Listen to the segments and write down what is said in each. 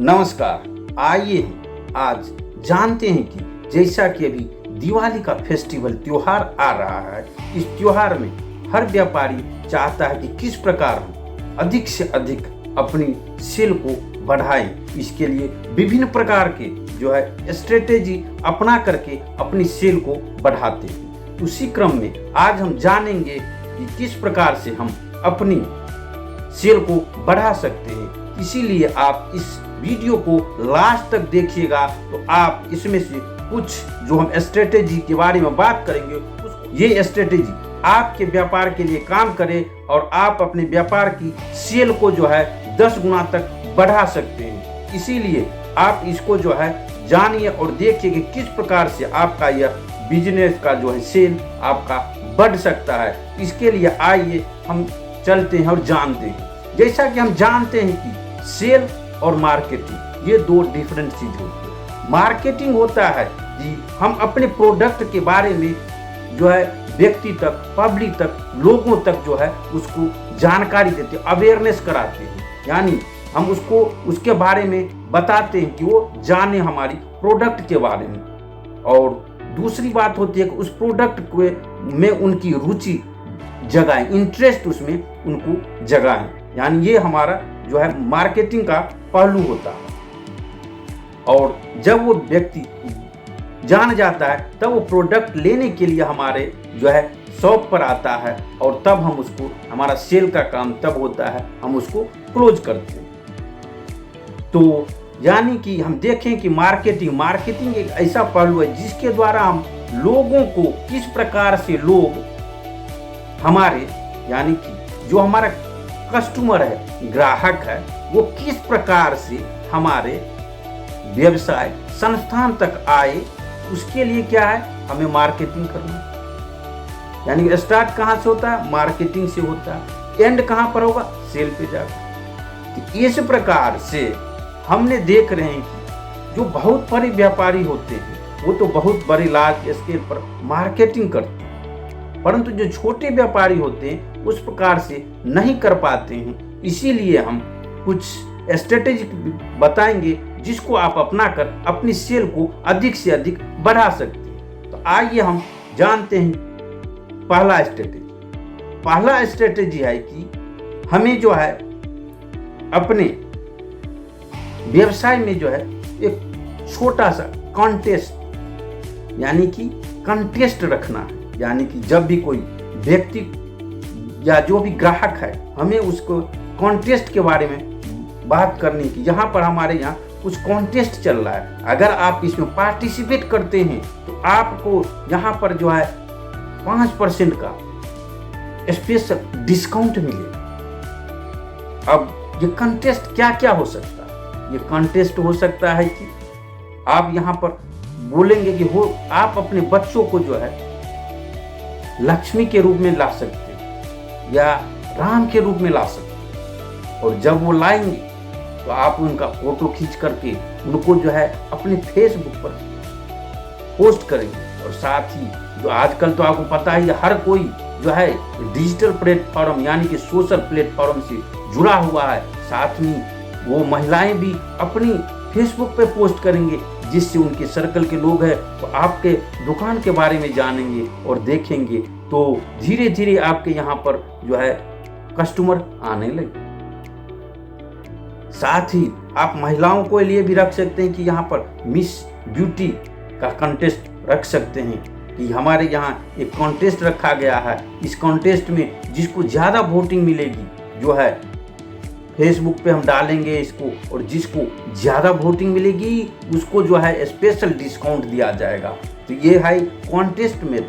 नमस्कार। आइए आज जानते हैं कि जैसा कि अभी दिवाली का फेस्टिवल त्योहार आ रहा है, इस त्योहार में हर व्यापारी चाहता है कि किस प्रकार हम अधिक से अधिक अपनी सेल को बढ़ाएं। इसके लिए विभिन्न प्रकार के स्ट्रेटेजी अपना करके अपनी सेल को बढ़ाते हैं। उसी क्रम में आज हम जानेंगे कि किस प्रकार से हम अपनी सेल को बढ़ा सकते हैं। इसीलिए आप इस वीडियो को लास्ट तक देखिएगा, तो आप इसमें से कुछ जो हम स्ट्रेटेजी के बारे में बात करेंगे, ये स्ट्रेटेजी आपके व्यापार के लिए काम करे और आप अपने व्यापार की सेल को 10 गुना तक बढ़ा सकते हैं। इसीलिए आप इसको जानिए और देखिए कि किस प्रकार से आपका यह बिजनेस का सेल आपका बढ़ सकता है। इसके लिए आइए हम चलते हैं और जानते हैं। जैसा कि हम जानते हैं कि सेल और मार्केटिंग ये दो डिफरेंट चीज होती है। मार्केटिंग होता है कि हम अपने प्रोडक्ट के बारे में व्यक्ति तक, पब्लिक तक, लोगों तक उसको जानकारी देते हैं, अवेयरनेस कराते हैं। यानी हम उसको उसके बारे में बताते हैं कि वो जाने हमारी प्रोडक्ट के बारे में। और दूसरी बात होती है कि उस प्रोडक्ट में उनकी रुचि जगाएं, इंटरेस्ट उसमें उनको जगाएं। यानी ये हमारा मार्केटिंग का पहलू होता है। और जब वो व्यक्ति जान जाता है तब वो प्रोडक्ट लेने के लिए हमारे शॉप पर आता है, और तब हम उसको, हमारा सेल का काम तब होता है, हम उसको क्लोज करते हैं। तो यानी कि हम देखें कि मार्केटिंग एक ऐसा पहलू है जिसके द्वारा हम लोगों को किस प्रकार से लोग हमारे, यानी कि जो हमारा कस्टमर है, ग्राहक है, वो किस प्रकार से हमारे व्यवसाय संस्थान तक आए, उसके लिए क्या है, हमें मार्केटिंग करना। यानी स्टार्ट कहाँ से होता है, मार्केटिंग से होता है। एंड कहाँ पर होगा, सेल पे जाकर। तो इस प्रकार से हमने देख रहे हैं कि जो बहुत बड़े व्यापारी होते हैं वो तो बहुत बड़े लार्ज स्केल पर मार्केटिंग करते हैं, परंतु जो छोटे व्यापारी होते हैं उस प्रकार से नहीं कर पाते हैं। इसीलिए हम कुछ स्ट्रेटेजी बताएंगे जिसको आप अपनाकर अपनी सेल को अधिक से अधिक बढ़ा सकते हैं। तो आइए हम जानते हैं पहला स्ट्रेटेजी है कि हमें अपने व्यवसाय में एक छोटा सा कॉन्टेस्ट, यानी कि कंटेस्ट रखना है। यानी कि जब भी कोई व्यक्ति या जो भी ग्राहक है, हमें उसको कॉन्टेस्ट के बारे में बात करनी की। यहाँ पर हमारे यहाँ कुछ कॉन्टेस्ट चल रहा है, अगर आप इसमें पार्टिसिपेट करते हैं तो आपको यहाँ पर 5% का स्पेशल डिस्काउंट मिलेगा। अब ये कॉन्टेस्ट क्या क्या हो सकता है? ये कॉन्टेस्ट हो सकता है कि आप यहाँ पर बोलेंगे कि आप अपने बच्चों को लक्ष्मी के रूप में ला सकते हैं या राम के रूप में ला सकते हैं, और जब वो लाएंगे तो आप उनका फोटो खींच करके उनको अपने फेसबुक पर पोस्ट करेंगे। और साथ ही जो आजकल तो आपको पता ही, हर कोई डिजिटल प्लेटफॉर्म यानी कि सोशल प्लेटफॉर्म से जुड़ा हुआ है। साथ में वो महिलाएं भी अपनी फेसबुक पे पोस्ट करेंगे, जिससे उनके सर्कल के लोग हैं तो आपके दुकान के बारे में जानेंगे और देखेंगे। तो धीरे धीरे आपके यहाँ पर कस्टमर आने लगे। साथ ही आप महिलाओं के लिए भी रख सकते हैं कि यहाँ पर मिस ब्यूटी का कंटेस्ट रख सकते हैं कि हमारे यहाँ एक कॉन्टेस्ट रखा गया है। इस कॉन्टेस्ट में जिसको ज़्यादा वोटिंग मिलेगी, फेसबुक पे हम डालेंगे इसको, और जिसको ज़्यादा वोटिंग मिलेगी उसको स्पेशल डिस्काउंट दिया जाएगा। तो ये है कॉन्टेस्ट में,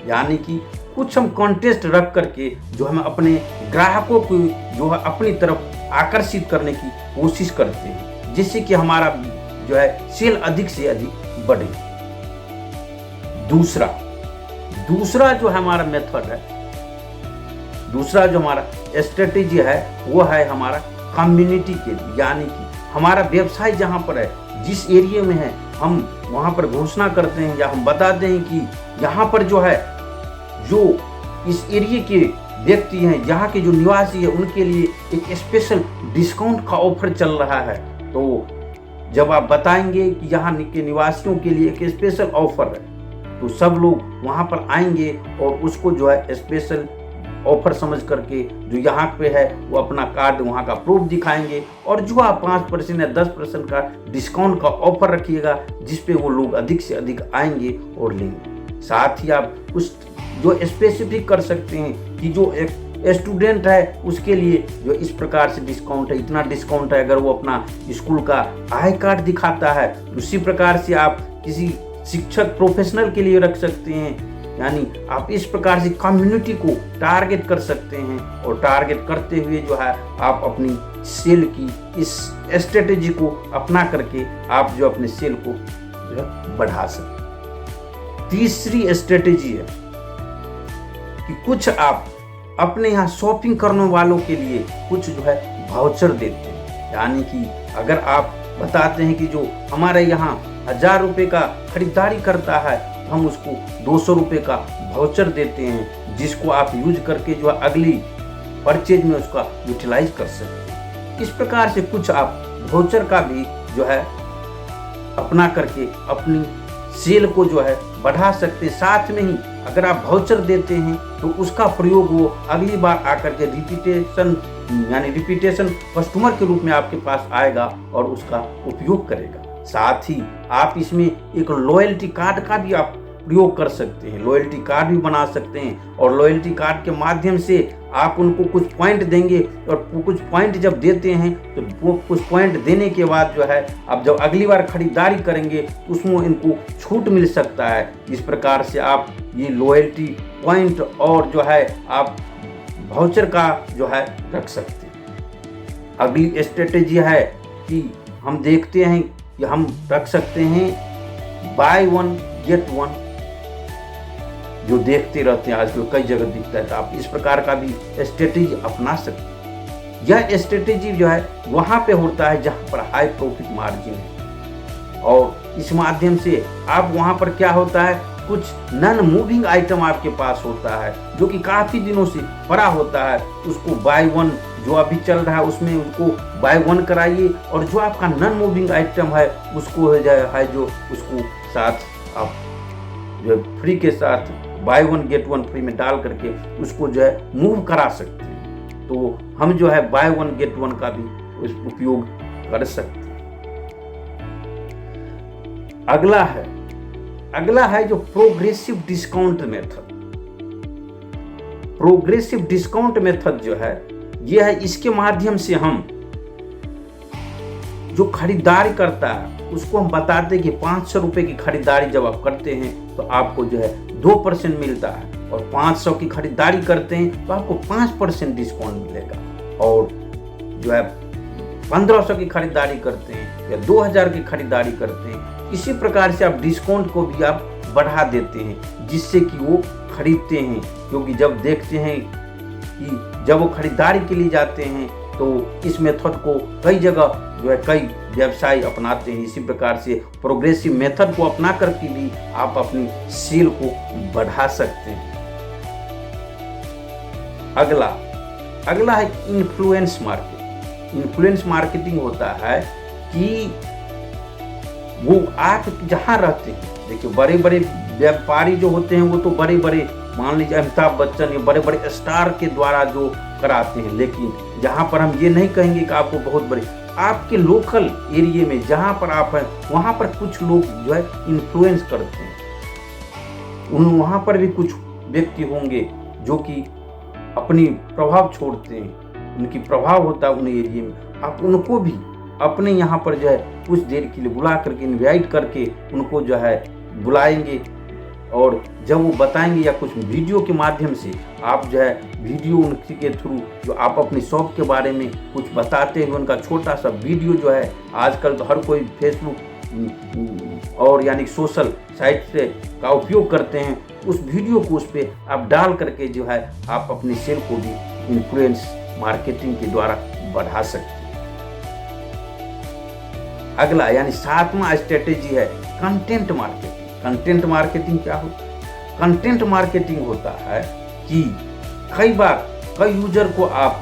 यानी कि कुछ हम कॉन्टेस्ट रख करके हम अपने ग्राहकों को अपनी तरफ आकर्षित करने की कोशिश करते हैं, जिससे कि हमारा सेल अधिक से अधिक बढ़े। दूसरा जो हमारा मेथड है, दूसरा जो हमारा स्ट्रेटेजी है वो है हमारा कम्युनिटी के लिए। यानी कि हमारा व्यवसाय जहाँ पर है, जिस एरिया में है, हम वहाँ पर घोषणा करते हैं या हम बताते हैं कि यहाँ पर जो इस एरिया के व्यक्ति हैं, यहाँ के जो निवासी है, उनके लिए एक स्पेशल डिस्काउंट का ऑफर चल रहा है। तो जब आप बताएंगे कि यहाँ के निवासियों के लिए एक स्पेशल ऑफर है, तो सब लोग वहाँ पर आएंगे और उसको जो है स्पेशल ऑफर समझ करके जो यहाँ पे है वो अपना कार्ड वहाँ का प्रूफ दिखाएंगे, और जो आप 5% या 10% का डिस्काउंट का ऑफर रखिएगा जिस पे वो लोग अधिक से अधिक आएंगे और लेंगे। साथ ही आप उस जो स्पेसिफिक कर सकते हैं कि जो एक स्टूडेंट है उसके लिए जो इस प्रकार से डिस्काउंट है, इतना डिस्काउंट है, अगर वो अपना स्कूल का आई कार्ड दिखाता है। उसी प्रकार से आप किसी शिक्षक प्रोफेशनल के लिए रख सकते हैं, यानी आप इस प्रकार से कम्युनिटी को टारगेट कर सकते हैं, और टारगेट करते हुए जो है आप अपनी सेल की इस स्ट्रेटेजी को अपना करके आप जो अपने सेल को जो है बढ़ा सकते। तीसरी स्ट्रेटेजी है कि कुछ आप अपने यहाँ शॉपिंग करने वालों के लिए कुछ जो है वाउचर देते हैं, यानी कि अगर आप बताते हैं कि जो हमारे यहाँ 1000 रुपये का खरीदारी करता है तो हम उसको 200 रुपये का वाउचर देते हैं, जिसको आप यूज करके जो है अगली परचेज में उसका यूटिलाइज कर सकते हैं। इस प्रकार से कुछ आप वाउचर का भी जो है अपना करके अपनी सेल को जो है बढ़ा सकते। साथ में ही अगर आप वाउचर देते हैं तो उसका प्रयोग वो अगली बार आकर के रिपीटेशन कस्टमर के रूप में आपके पास आएगा और उसका उपयोग करेगा। साथ ही आप इसमें एक लॉयल्टी कार्ड का भी आप प्रयोग कर सकते हैं, लॉयल्टी कार्ड भी बना सकते हैं, और लॉयल्टी कार्ड के माध्यम से आप उनको कुछ पॉइंट देंगे, और कुछ पॉइंट जब देते हैं तो वो कुछ पॉइंट देने के बाद जो है आप जब अगली बार खरीदारी करेंगे तो उसमें इनको छूट मिल सकता है। इस प्रकार से आप ये लॉयल्टी पॉइंट और जो है आप वाउचर का जो है रख सकते हैं। अगली स्ट्रेटेजी है कि हम देखते हैं कि हम रख सकते हैं बाय वन गेट वन, जो देखते रहते हैं आजकल कई जगह दिखता है, तो आप इस प्रकार का भी स्ट्रेटेजी अपना सकते हैं। यह स्ट्रेटेजी जो है वहाँ पे होता है जहाँ पर हाई प्रॉफिट मार्जिन है, और इस माध्यम से आप वहाँ पर क्या होता है, कुछ नॉन मूविंग आइटम आपके पास होता है जो कि काफ़ी दिनों से पड़ा होता है, उसको बाय वन जो अभी चल रहा है उसमें उसको बाय वन कराइए, और जो आपका नॉन मूविंग आइटम है उसको है जो उसको साथ आप जो फ्री के साथ by one get one free में डाल करके उसको जो है मूव करा सकते हैं। तो हम जो है बाय वन गेट वन का भी उपयोग कर सकते हैं। अगला है जो progressive discount method. Progressive discount method जो है यह है, इसके माध्यम से हम जो खरीदारी करता है उसको हम बताते हैं कि 500 रुपए की खरीदारी जब आप करते हैं तो आपको जो है 2% मिलता है, और 500 की खरीदारी करते हैं तो आपको 5% डिस्काउंट मिलेगा, और जो है 1500 की खरीदारी करते हैं या 2000 की खरीदारी करते हैं, इसी प्रकार से आप डिस्काउंट को भी आप बढ़ा देते हैं जिससे कि वो खरीदते हैं। क्योंकि जब देखते हैं कि जब वो खरीदारी के लिए जाते हैं तो इस मेथड को कई जगह जो है कई व्यवसाय अपनाते हैं। इसी प्रकार से प्रोग्रेसिव मेथड को अपना करके भी आप अपनी सेल को बढ़ा सकते हैं। अगला है इन्फ्लुएंस मार्केटिंग। इन्फ्लुएंस मार्केटिंग होता है कि वो आप जहाँ रहते हैं, देखिए बड़े बड़े व्यापारी जो होते हैं वो तो बड़े बड़े मान लीजिए अमिताभ बच्चन या बड़े बड़े स्टार के द्वारा जो कराते हैं, लेकिन जहाँ पर हम ये नहीं कहेंगे कि आपको बहुत बड़े, आपके लोकल एरिया में जहाँ पर आप हैं वहाँ पर कुछ लोग जो है इन्फ्लुएंस करते हैं। वहाँ पर भी कुछ व्यक्ति होंगे जो कि अपनी प्रभाव छोड़ते हैं, उनकी प्रभाव होता है उन एरिया में। आप उनको भी अपने यहाँ पर जो है कुछ देर के लिए बुला करके इन्वाइट करके उनको जो है बुलाएंगे, और जब वो बताएंगे या कुछ वीडियो के माध्यम से आप जो है वीडियो उनके के थ्रू जो आप अपनी शॉप के बारे में कुछ बताते हुए उनका छोटा सा वीडियो जो है, आजकल तो हर कोई फेसबुक और यानी सोशल साइट से का उपयोग करते हैं, उस वीडियो को उस पर आप डाल करके जो है आप अपनी सेल को भी इन्फ्लुएंस मार्केटिंग के द्वारा बढ़ा सकते हैं। अगला यानी 7वां स्ट्रेटेजी है कंटेंट मार्केटिंग। कंटेंट मार्केटिंग क्या होता है? कंटेंट मार्केटिंग होता है कि कई बार कई यूजर को आप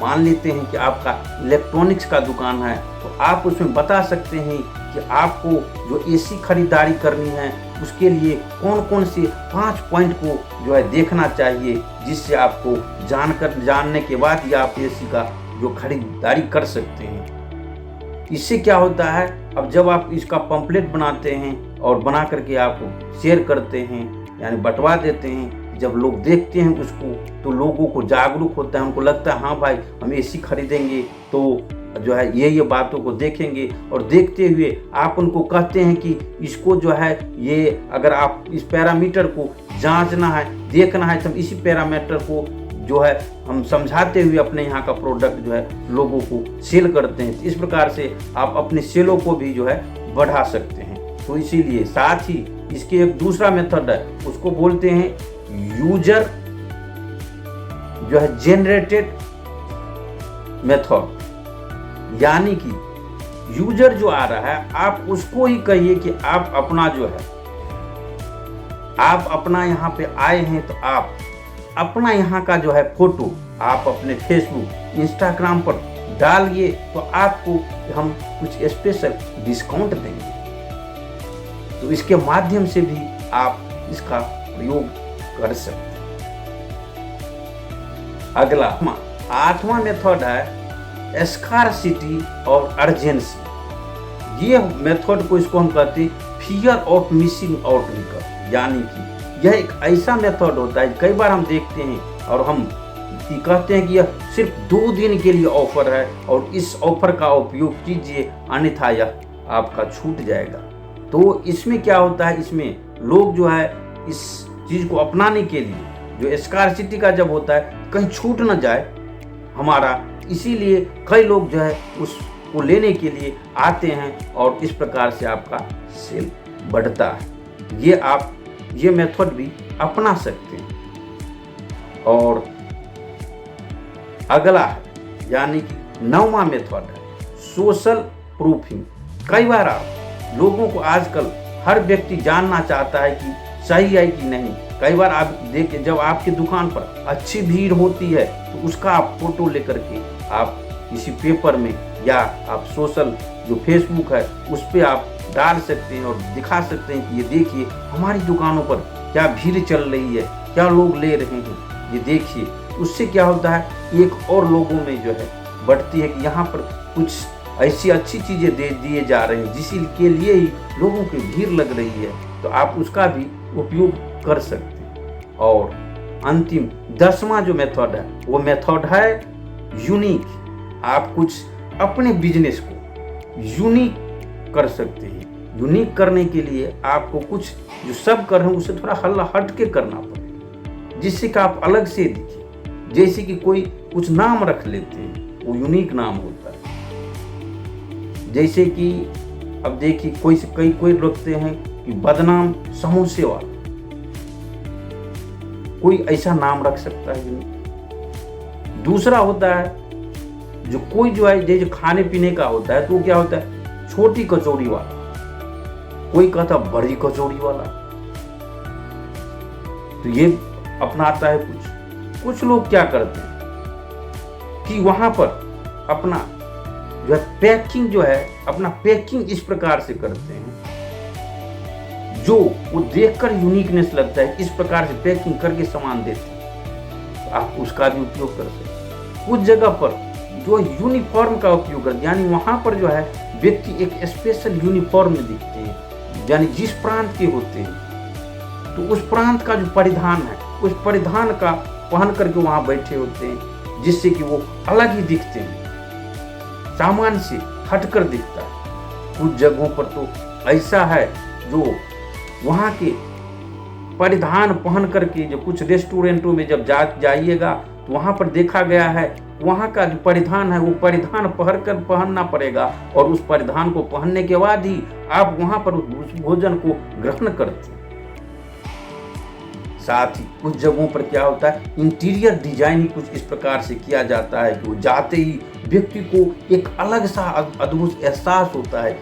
मान लेते हैं कि आपका इलेक्ट्रॉनिक्स का दुकान है, तो आप उसमें बता सकते हैं कि आपको जो एसी खरीदारी करनी है उसके लिए कौन कौन से 5 पॉइंट को जो है देखना चाहिए, जिससे आपको जानने के बाद ही आप एसी का जो खरीदारी कर सकते हैं। इससे क्या होता है, अब जब आप इसका पंपलेट बनाते हैं और बना करके आपको शेयर करते हैं यानी बंटवा देते हैं, जब लोग देखते हैं उसको तो लोगों को जागरूक होता है, उनको लगता है हाँ भाई हम एसी खरीदेंगे तो जो है ये बातों को देखेंगे, और देखते हुए आप उनको कहते हैं कि इसको जो है ये अगर आप इस पैरामीटर को जांचना है, देखना है, तो हम इसी पैरामीटर को जो है हम समझाते हुए अपने यहाँ का प्रोडक्ट जो है लोगों को सेल करते हैं। इस प्रकार से आप अपने सेलों को भी जो है बढ़ा सकते हैं। तो इसीलिए साथ ही इसके एक दूसरा मेथड है, उसको बोलते हैं यूजर जो है जेनरेटेड मेथड। यानी कि यूजर जो आ रहा है आप उसको ही कहिए कि आप अपना जो है आप अपना यहाँ पे आए हैं तो आप अपना यहाँ का जो है फोटो आप अपने फेसबुक इंस्टाग्राम पर डालिए, तो आपको हम कुछ स्पेशल डिस्काउंट देंगे। तो इसके माध्यम से भी आप इसका प्रयोग कर सकते हैं। अगला 8वां मेथड है स्कार्सिटी और अर्जेंसी। ये मेथड को इसको हम कहते हैं fear of missing out method. यानी कि यह एक ऐसा मेथड होता है, कई बार हम देखते हैं और हम कहते हैं कि यह सिर्फ 2 दिन के लिए ऑफर है और इस ऑफर का उपयोग कीजिए अन्यथा यह आपका छूट जाएगा। तो इसमें क्या होता है, इसमें लोग जो है इस चीज को अपनाने के लिए जो स्कार्सिटी का जब होता है कहीं छूट न जाए हमारा, इसीलिए कई लोग जो है उसको लेने के लिए आते हैं और इस प्रकार से आपका सेल बढ़ता है। ये आप ये मेथड भी अपना सकते हैं। और अगला है यानी कि 9वां मेथड है सोशल प्रूफिंग। कई बार आप लोगों को आजकल हर व्यक्ति जानना चाहता है कि सही है कि नहीं। कई बार आप देखिए जब आपकी दुकान पर अच्छी भीड़ होती है तो उसका आप फोटो लेकर के आप किसी पेपर में या आप सोशल जो फेसबुक है उस पर आप डाल सकते हैं और दिखा सकते हैं कि ये देखिए हमारी दुकानों पर क्या भीड़ चल रही है, क्या लोग ले रहे हैं, ये देखिए। उससे क्या होता है, एक और लोगों में जो है बढ़ती है कि यहाँ पर कुछ ऐसी अच्छी चीज़ें दे दिए जा रहे हैं जिसके लिए ही लोगों की भीड़ लग रही है, तो आप उसका भी उपयोग कर सकते हैं। और अंतिम 10वां जो मेथड है वो मेथड है यूनिक। आप कुछ अपने बिजनेस को यूनिक कर सकते हैं। यूनिक करने के लिए आपको कुछ जो सब कर रहे हैं उसे थोड़ा हल्ला हट के करना पड़ेगा, जिससे कि आप अलग से दिखे। जैसे कि कोई कुछ नाम रख लेते हैं, वो यूनिक नाम होता है। जैसे कि अब देखिए कोई रखते हैं कि बदनाम समोसे वाला, कोई ऐसा नाम रख सकता है यूनिक। दूसरा होता है जो कोई जो है जैसे खाने पीने का होता है तो वो क्या होता है, छोटी कचौड़ी वाला, कोई कहता बड़ी कचौड़ी वाला। तो ये अपनाता है कुछ लोग क्या करते हैं कि वहां पर अपना जो है पैकिंग जो है अपना पैकिंग इस प्रकार से करते हैं जो वो देखकर यूनिकनेस लगता है, इस प्रकार से पैकिंग करके सामान देते हैं। तो आप उसका भी उपयोग कर सकते हैं। कुछ जगह पर जो यूनिफॉर्म का उपयोग करते, यानी वहां पर जो है व्यक्ति एक स्पेशल यूनिफॉर्म में दिखते हैं, यानी जिस प्रांत के होते हैं तो उस प्रांत का जो परिधान है उस परिधान का पहन करके वहां बैठे होते हैं, जिससे कि वो अलग ही दिखते हैं, सामान्य से हटकर दिखता है। कुछ जगहों पर तो ऐसा है जो वहां के परिधान पहन करके, जो कुछ रेस्टोरेंटों में जब जाइएगा तो वहां पर देखा गया है वहां का जो परिधान है वो परिधान पहनना पड़ेगा और उस परिधान को पहनने के बाद ही आप वहां पर उस भोजन को ग्रहण करते हैं। साथ ही कुछ जगहों पर क्या होता है, इंटीरियर डिजाइन ही कुछ इस प्रकार से किया जाता है कि जाते ही व्यक्ति को एक अलग सा अद्भुत एहसास होता है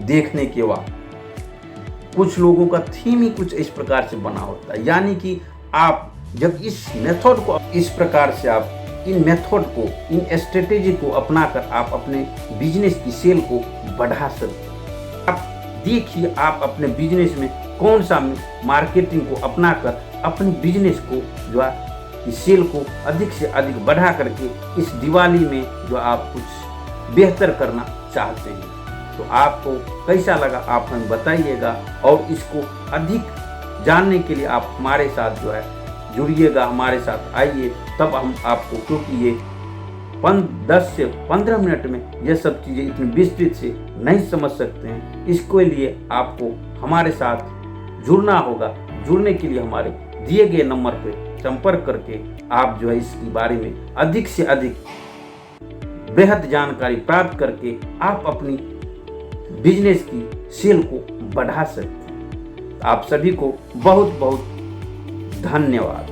देखने के बाद। कुछ लोगों का थीम ही कुछ इस प्रकार से बना होता है। यानी कि आप जब इस मेथड को इस प्रकार से आप इन मेथड को, इन स्ट्रेटेजी को अपनाकर आप अपने बिजनेस की सेल को बढ़ा सकते हैं। आप देखिए आप अपने बिजनेस में कौन सा मार्केटिंग को अपनाकर अपने बिजनेस को जो है कि सेल को अधिक से अधिक बढ़ा करके इस दिवाली में जो आप कुछ बेहतर करना चाहते हैं। तो आपको कैसा लगा आप हमें बताइएगा, और इसको अधिक जानने के लिए आप हमारे साथ जो है जुड़िएगा, हमारे साथ आइए, तब हम आपको, क्योंकि ये 10 से 15 मिनट में ये सब चीज़ें इतनी विस्तृत से नहीं समझ सकते हैं। इसके लिए आपको हमारे साथ जुड़ना होगा। जुड़ने के लिए हमारे दिए गए नंबर पर संपर्क करके आप जो है इसके बारे में अधिक से अधिक बेहद जानकारी प्राप्त करके आप अपनी बिजनेस की सेल को बढ़ा सकते हैं। आप सभी को बहुत बहुत धन्यवाद।